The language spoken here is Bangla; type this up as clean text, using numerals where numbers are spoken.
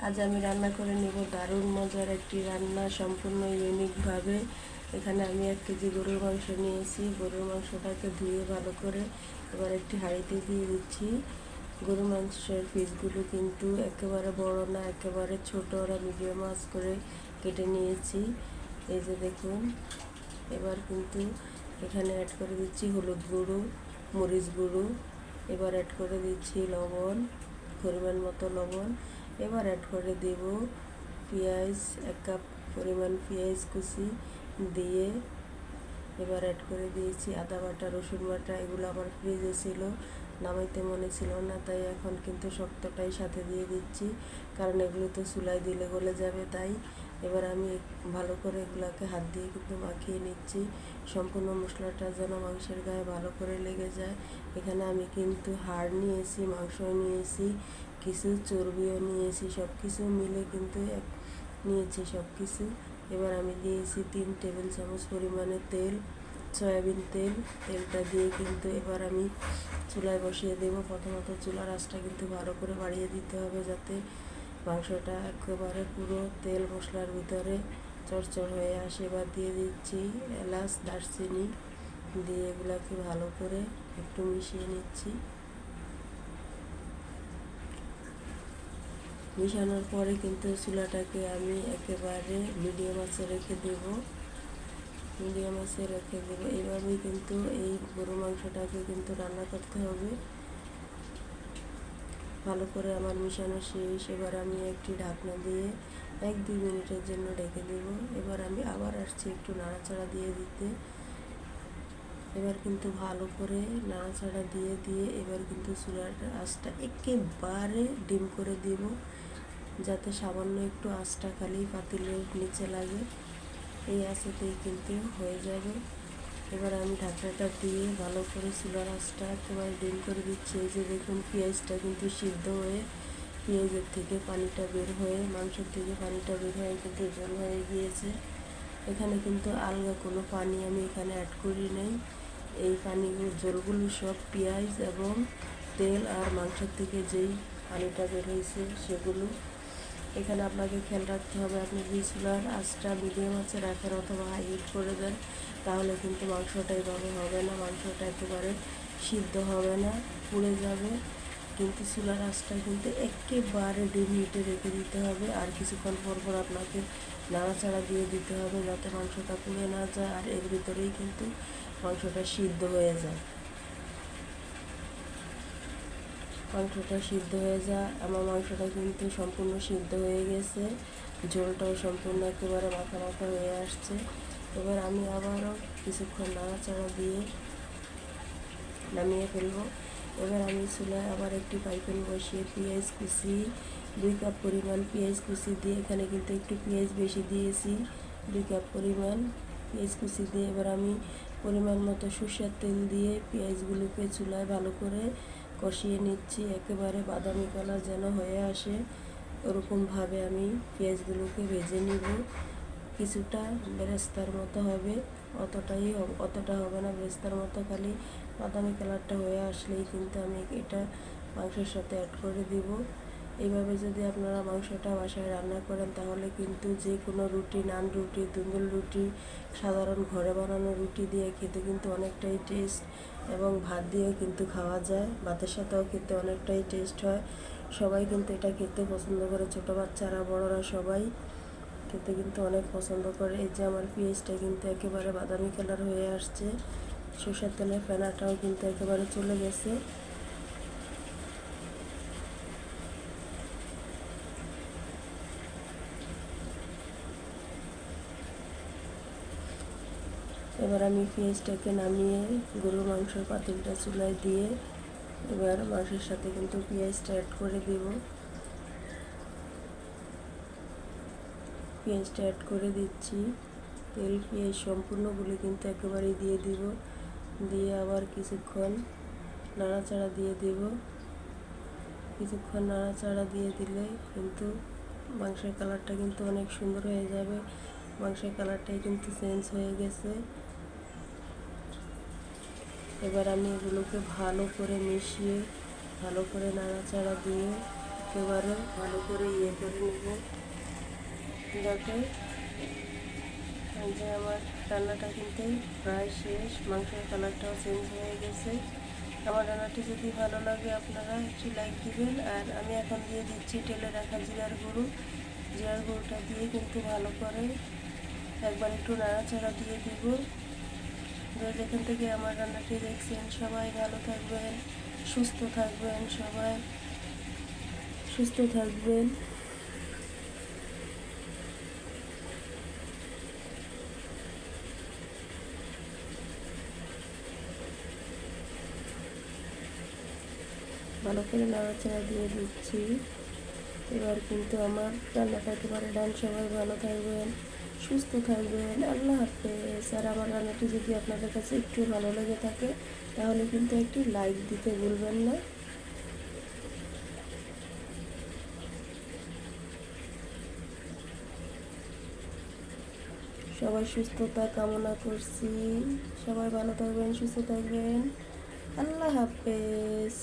আজ আমি রান্না করে নেব দারুণ মজার একটি রান্না, সম্পূর্ণ ইউনিকভাবে। এখানে আমি 1 কেজি গরুর মাংস নিয়েছি। গরুর মাংসটাকে ধুয়ে ভালো করে এবার একটি হাঁড়িতে দিয়ে দিচ্ছি। গরুর মাংসের পিসগুলো কিন্তু একেবারে বড় না, একেবারে ছোট, ওরা মিডিয়াম আঁচ করে কেটে নিয়েছি। এই যে দেখুন, এবার কিন্তু এখানে অ্যাড করে দিচ্ছি হলুদ গুঁড়ো, মরিচ গুঁড়ো, এবার অ্যাড করে দিচ্ছি লবণ, পরিমাণ মতো লবণ। এবার অ্যাড করে দেব পেঁয়াজ, 1 কাপ পরিমাণ পেঁয়াজ কুচি দিয়ে এবার অ্যাড করে দিয়েছি আদা বাটা, রসুন বাটা। এগুলো আমার ফ্রিজে ছিল, নামাইতে মনে ছিল না, তাই এখন কিন্তু শক্তটাই সাথে দিয়ে দিচ্ছি, কারণ এগুলো তো চুলায় দিলে গলে যাবে। তাই এবার আমি ভালো করে এগুলোকে হাত দিয়ে কিন্তু মাখিয়ে নিচ্ছি, সম্পূর্ণ মশলাটা যেন মাংসের গায়ে ভালো করে লেগে যায়। এখানে আমি কিন্তু হাড় নিয়েছি, মাংসও নিয়েছি, কিছু চর্বিও নিয়েছি, সব কিছু মিলে কিন্তু নিয়েছি সব কিছু। এবার আমি দিয়েছি 3 টেবিল চামচ পরিমাণে তেল, সয়াবিন তেল। তেলটা দিয়ে কিন্তু এবার আমি চুলায় বসিয়ে দেব। প্রথমত চুলার আঁচটা কিন্তু ভালো করে বাড়িয়ে দিতে হবে, যাতে মাংসটা একেবারে পুরো তেল মশলার ভিতরে চড়চড় হয়ে আসে। এবার দিয়ে দিচ্ছি এলাচ, দারচিনি দিয়ে এগুলাকে ভালো করে একটু মিশিয়ে নিচ্ছি। মিশানোর পরে কিন্তু চুলাটাকে আমি একেবারে মিডিয়াম আঁচে রেখে দেব। মিডিয়াম আঁচে রেখে দেবো। এইভাবেই কিন্তু এই গরু মাংসটাকে কিন্তু রান্না করতে হবে। ভালো করে আমার মিশানো শেষ। এবার আমি একটি ঢাকনা দিয়ে 1-2 মিনিটের জন্য ঢেকে দেব। এবার আমি আবার আসছি একটু নাড়াচাড়া দিয়ে দিতে। এবার কিন্তু ভালো করে নাড়াচাড়া দিয়ে দিয়ে এবার কিন্তু চুলার আঁচটা একেবারে ডিম করে দিব, যাতে সামান্য একটু আঁচটা খালি পাতিলের নিচে লাগে। এই আঁচেতেই কিন্তু হয়ে যাবে। এবার আমি ঢাকনাটা দিয়ে ভালো করে চুলার আঁচটা একেবারে ডিম করে দিচ্ছি। এই যে দেখুন, পেঁয়াজটা কিন্তু সিদ্ধ হয়ে পেঁয়াজের থেকে পানিটা বের হয়ে, মাংসের থেকে পানিটা বের হয়ে কিন্তু জল হয়ে গিয়েছে। এখানে কিন্তু আলগা কোনো পানি আমি এখানে অ্যাড করি নাই। এই পানিগুলো, জলগুলো সব পেঁয়াজ এবং তেল আর মাংসের থেকে যেই পানিটা বের হয়েছে সেগুলো। এখানে আপনাকে খেয়াল রাখতে হবে, আপনি যদি চুলার আঁচটা মিডিয়াম আঁচে রাখেন অথবা হাই হিট করে দেন, তাহলে কিন্তু মাংসটা এইভাবে হবে না, মাংসটা একেবারে সিদ্ধ হবে না, পুড়ে যাবে। কিন্তু চুলার আঁচটা কিন্তু একেবারে ডিম হিটে রেখে দিতে হবে। আর কিছুক্ষণ পর পর আপনাকে নাড়াচাড়া দিয়ে দিতে হবে, যাতে মাংসটা পুড়ে না যায় আর এর ভিতরেই কিন্তু মাংসটা সিদ্ধ হয়ে যায়। মাংসটা সিদ্ধ হয়ে যায়। আমার মাংসটা কিন্তু সম্পূর্ণ সিদ্ধ হয়ে গেছে, ঝোলটাও সম্পূর্ণ একেবারে মাখা মাখা হয়ে আসছে। এবার আমি আবারও কিছুক্ষণ নাড়াচাড়া দিয়ে নামিয়ে ফেলবো। এবার আমি চুলায় আবার একটি পাইপেন বসিয়ে পেঁয়াজ কুচি, 2 কাপ পরিমাণ পেঁয়াজ কুচি দিয়ে, এখানে কিন্তু একটু পেঁয়াজ বেশি দিয়েছি, 2 কাপ পরিমাণ পেঁয়াজ কুচি দিয়ে এবার আমি পরিমাণ মতো সরষের তেল দিয়ে পেঁয়াজগুলোকে চুলায় ভালো করে কষিয়ে নিচ্ছি, একেবারে বাদামি কালার যেন হয়ে আসে ওরকমভাবে আমি পেঁয়াজগুলোকে ভেজে নিব। কিছুটা বেরেস্তার মতো হবে, অতটা হবে না, বেরেস্তার মতো খালি বাদামি কালারটা হয়ে আসলেই কিন্তু আমি এটা মাংসের সাথে অ্যাড করে দিব। এইভাবে যদি আপনারা মাংসটা বাসায় রান্না করেন, তাহলে কিন্তু যে কোনো রুটি, নান রুটি, দুন্দুল রুটি, সাধারণ ঘরে বানানো রুটি দিয়ে খেতে কিন্তু অনেকটাই টেস্ট, এবং ভাত দিয়েও কিন্তু খাওয়া যায়, ভাতের সাথেও খেতে অনেকটাই টেস্ট হয়। সবাই কিন্তু এটা খেতে পছন্দ করে, ছোটো বাচ্চারা, বড়রা সবাই খেতে কিন্তু অনেক পছন্দ করে। এই যে আমার পেঁয়াজটা কিন্তু একেবারে বাদামি কালার হয়ে আসছে, সরষের তেলের ফেনাটাও কিন্তু একেবারে চলে গেছে। এবার আমি পেঁয়াজটাকে নামিয়ে গরুর মাংসের পাতিলটা চুলায় দিয়ে এবার মাংসের সাথে কিন্তু পেঁয়াজটা অ্যাড করে দিব। পেঁয়াজটা অ্যাড করে দিচ্ছি, তেল পেঁয়াজ সম্পূর্ণগুলি কিন্তু একেবারেই দিয়ে দিব, দিয়ে আবার কিছুক্ষণ নাড়াচাড়া দিয়ে দিব। কিছুক্ষণ নাড়াচাড়া দিয়ে দিলে কিন্তু মাংসের কালারটা কিন্তু অনেক সুন্দর হয়ে যাবে। মাংসের কালারটাই কিন্তু চেঞ্জ হয়ে গেছে। এবার আমি এগুলোকে ভালো করে মিশিয়ে, ভালো করে নাড়াচাড়া দিয়ে একেবারে ভালো করে করে নেব। দেখো যে আমার রান্নাটা কিন্তু প্রায় শেষ, মাংসের কালারটাও চেঞ্জ হয়ে গেছে। আমার রান্নাটি যদি ভালো লাগে আপনারা একটু লাইক দিবেন। আর আমি এখন দিয়ে দিচ্ছি টেলে রাখা জিরার গুঁড়ো। জিরার গুঁড়োটা দিয়ে কিন্তু ভালো করে একবার একটু নাড়াচাড়া দিয়ে দিব। যেখান থেকে আমার রান্নাটি দেখছেন সবাই ভালো থাকবেন, সুস্থ থাকবেন, সবাই সুস্থ থাকবেন। ভালো করে নাড়াচাড়া দিয়ে দিচ্ছি। এবার কিন্তু আমার রান্নাটা একেবারে ডান। সবাই ভালো থাকবেন, সুস্থ থাকবেন, আল্লাহ হাফেজ। আর আমার রান্নাটি যদি আপনাদের কাছে একটু ভালো লেগে থাকে তাহলে কিন্তু একটু লাইক দিতে ভুলবেন না। সবাই সুস্থতা কামনা করছি। সবাই ভালো থাকবেন, সুস্থ থাকবেন, আল্লাহ হাফেজ।